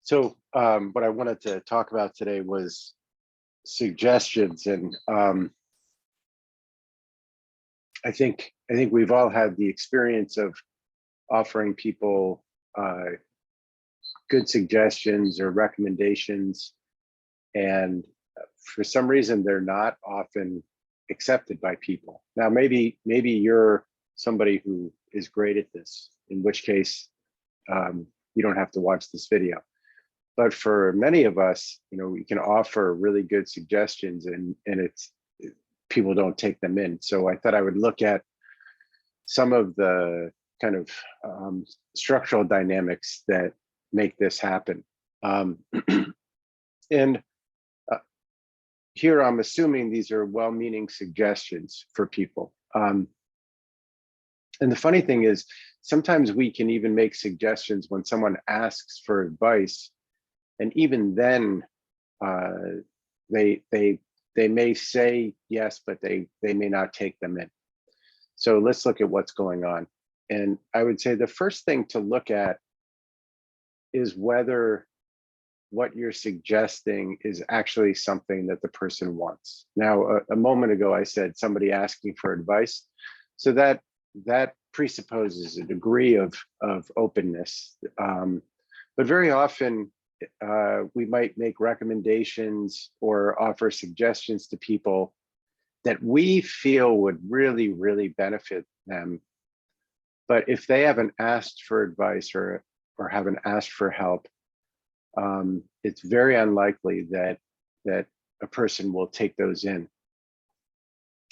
So what I wanted to talk about today was suggestions, and I think we've all had the experience of offering people good suggestions or recommendations, and for some reason they're not often accepted by people. Now, maybe you're somebody who is great at this, in which case you don't have to watch this video. But for many of us, we can offer really good suggestions, and people don't take them in. So I thought I would look at some of the kind of structural dynamics that make this happen. And here I'm assuming these are well-meaning suggestions for people. And the funny thing is, sometimes we can even make suggestions when someone asks for advice, and even then they may say yes, but they may not take them in. So let's look at what's going on. And I would say the first thing to look at is whether what you're suggesting is actually something that the person wants. Now, a moment ago, I said somebody asking for advice. So that presupposes a degree of openness. But very often, we might make recommendations or offer suggestions to people that we feel would really, really benefit them. But if they haven't asked for advice or haven't asked for help, it's very unlikely that a person will take those in.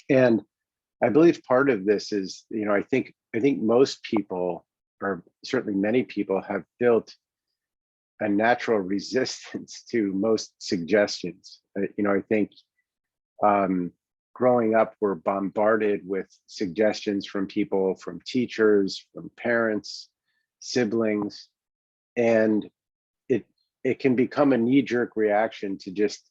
And I believe part of this is, I think most people, or certainly many people, have built a natural resistance to most suggestions. I think growing up, we're bombarded with suggestions from people, from teachers, from parents, siblings, and it can become a knee-jerk reaction to just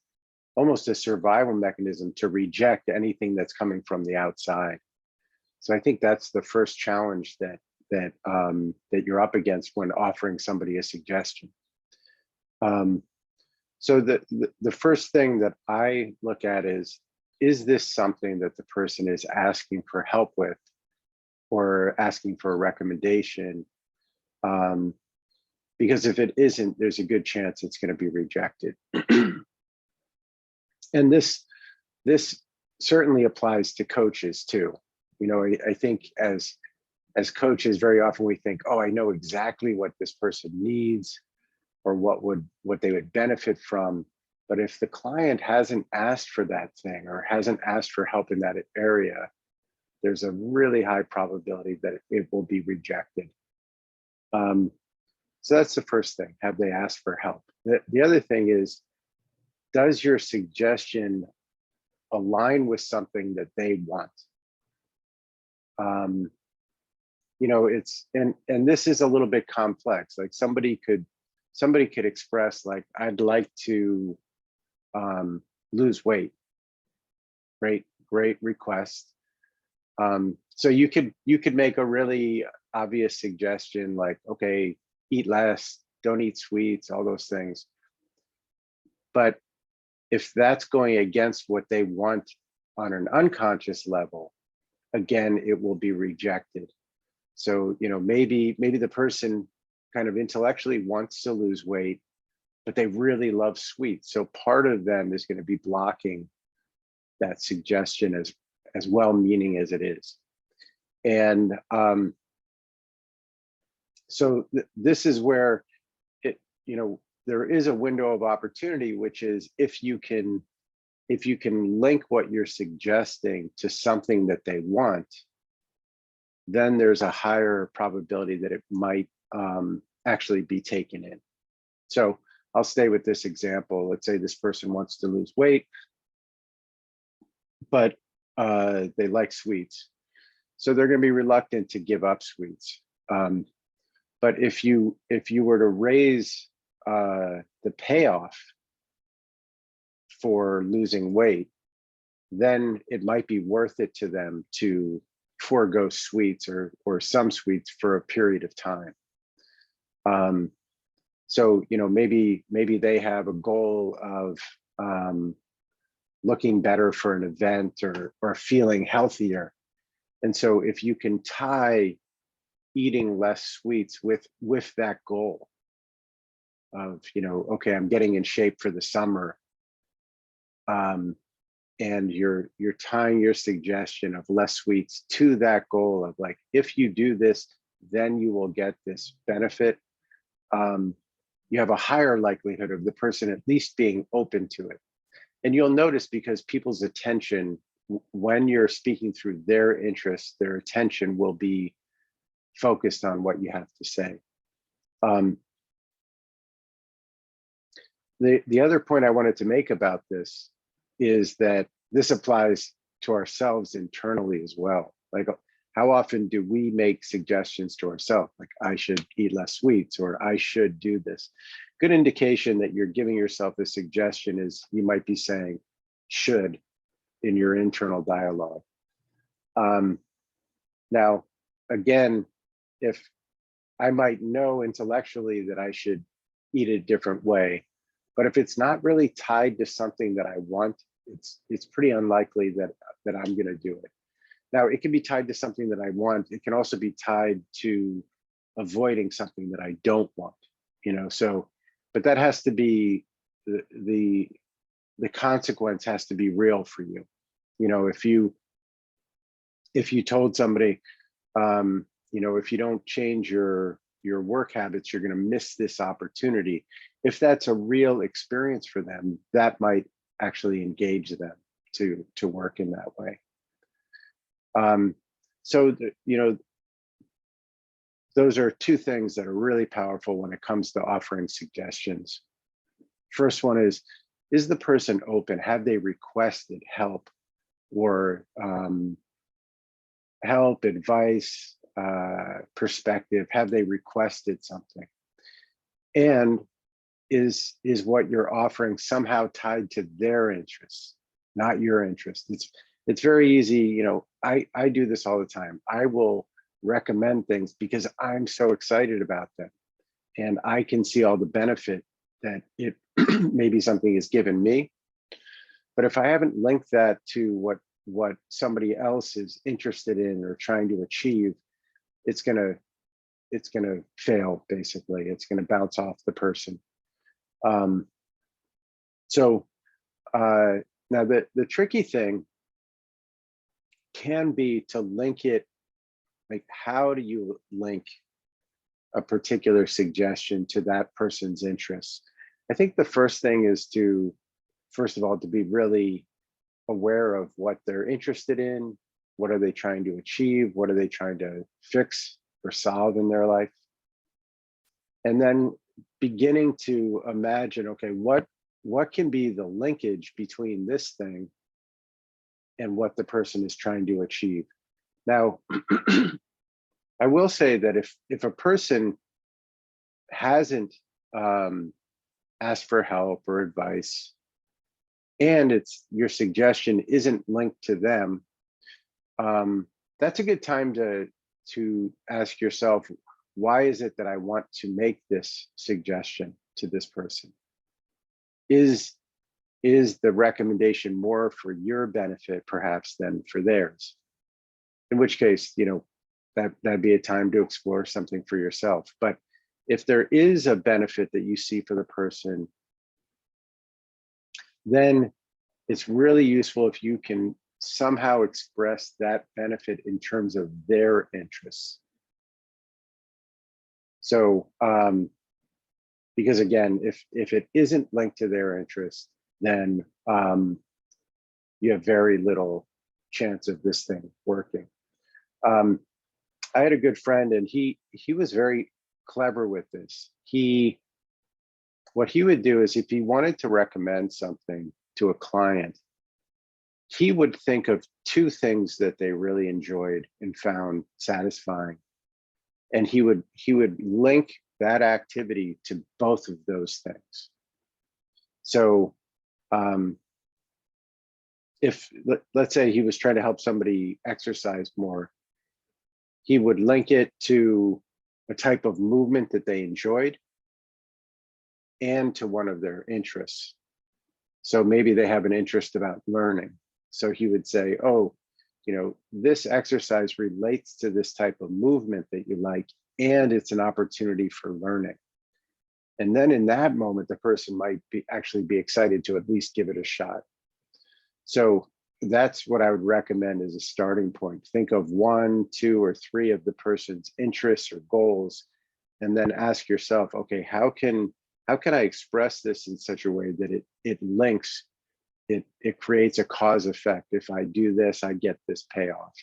almost a survival mechanism to reject anything that's coming from the outside. So I think that's the first challenge that you're up against when offering somebody a suggestion. So the first thing that I look at is this something that the person is asking for help with or asking for a recommendation? Because if it isn't, there's a good chance it's going to be rejected. And this certainly applies to coaches too. I think as coaches, very often we think, oh, I know exactly what this person needs or what they would benefit from. But if the client hasn't asked for that thing or hasn't asked for help in that area, there's a really high probability that it will be rejected. So that's the first thing. Have they asked for help? The other thing is, does your suggestion align with something that they want? It's and this is a little bit complex. Like somebody could express, like, I'd like to lose weight. Great request. So you could make a really obvious suggestion, like, okay, eat less, don't eat sweets, all those things. But if that's going against what they want on an unconscious level, again, it will be rejected. So, maybe the person kind of intellectually wants to lose weight, but they really love sweets. So part of them is going to be blocking that suggestion, as well-meaning as it is. And so this is where there is a window of opportunity, which is if you can link what you're suggesting to something that they want, then there's a higher probability that it might actually be taken in. So I'll stay with this example. Let's say this person wants to lose weight, but they like sweets. So they're going to be reluctant to give up sweets. But if you were to raise the payoff for losing weight, then it might be worth it to them to forego sweets or some sweets for a period of time. So, maybe they have a goal of looking better for an event, or feeling healthier. And so if you can tie eating less sweets with that goal of, okay, I'm getting in shape for the summer, and you're tying your suggestion of less sweets to that goal of, like, if you do this, then you will get this benefit. You have a higher likelihood of the person at least being open to it. And you'll notice, because people's attention, when you're speaking through their interests, their attention will be focused on what you have to say. The other point I wanted to make about this is that this applies to ourselves internally as well. Like, how often do we make suggestions to ourselves, like, I should eat less sweets, or I should do this? Good indication that you're giving yourself a suggestion is you might be saying should in your internal dialogue. Now, again, if I might know intellectually that I should eat a different way, but if it's not really tied to something that I want, it's pretty unlikely that I'm going to do it. Now, it can be tied to something that I want. It can also be tied to avoiding something that I don't want, so, but that has to be, the consequence has to be real for you. If you told somebody, if you don't change your work habits, you're going to miss this opportunity. If that's a real experience for them, that might actually engage them to work in that way. So, those are two things that are really powerful when it comes to offering suggestions. First one is the person open? Have they requested help, or help, advice, perspective? Have they requested something? And is what you're offering somehow tied to their interests, not your interest? It's very easy. I do this all the time. I will recommend things because I'm so excited about them, and I can see all the benefit that it maybe something has given me. But if I haven't linked that to what somebody else is interested in or trying to achieve, it's gonna fail. Basically, it's gonna bounce off the person. So now the tricky thing can be to link it. Like, how do you link a particular suggestion to that person's interests? I think the first thing is first of all, to be really aware of what they're interested in. What are they trying to achieve? What are they trying to fix or solve in their life? And then beginning to imagine, okay, what can be the linkage between this thing and what the person is trying to achieve? Now, I will say that if a person hasn't asked for help or advice, and your suggestion isn't linked to them, that's a good time to ask yourself, why is it that I want to make this suggestion to this person? Is the recommendation more for your benefit perhaps than for theirs? In which case, that'd be a time to explore something for yourself. But if there is a benefit that you see for the person, then it's really useful if you can somehow express that benefit in terms of their interests. So, because again, if it isn't linked to their interests, then you have very little chance of this thing working. I had a good friend, and he was very clever with this. What he would do is, if he wanted to recommend something to a client, he would think of two things that they really enjoyed and found satisfying, and he would link that activity to both of those things. So if let's say he was trying to help somebody exercise more, he would link it to a type of movement that they enjoyed, and to one of their interests. So maybe they have an interest about learning. So he would say, oh, you know, this exercise relates to this type of movement that you like, and it's an opportunity for learning. And then in that moment, the person might actually be excited to at least give it a shot. So that's what I would recommend as a starting point. Think of 1, 2, or 3 of the person's interests or goals, and then ask yourself, okay, how can I express this in such a way that it links, it creates a cause effect. If I do this, I get this payoff.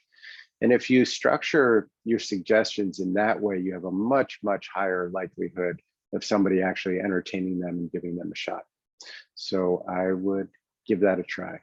And if you structure your suggestions in that way, you have a much, much higher likelihood of somebody actually entertaining them and giving them a shot. So I would give that a try.